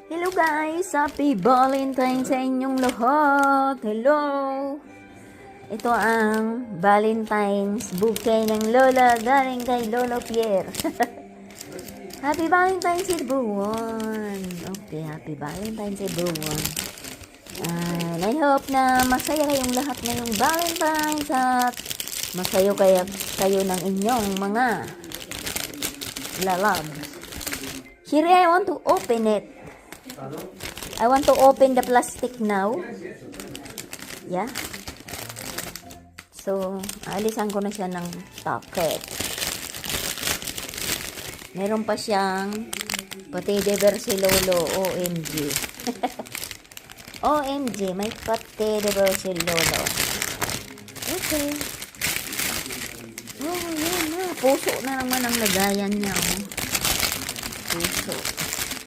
Hello guys! Happy Valentine sa inyong lahat! Hello! Ito ang Valentine's bouquet ng Lola galing kay Lolo Pierre. Happy Valentine's everyone! Okay, Happy Valentine's everyone. And I hope na masaya kayong lahat ngayong Valentine's at masaya kayo ng inyong mga lalab. Here I want to open it. I want to open the plastic now. Yeah. So, alisan ko na siya ng packet. Meron pa siyang pati bear si Lolo. OMG. OMG, may pati bear si Lolo. Okay. Oh, yan na. Puso na naman ang lagayan niya. Oh. Puso.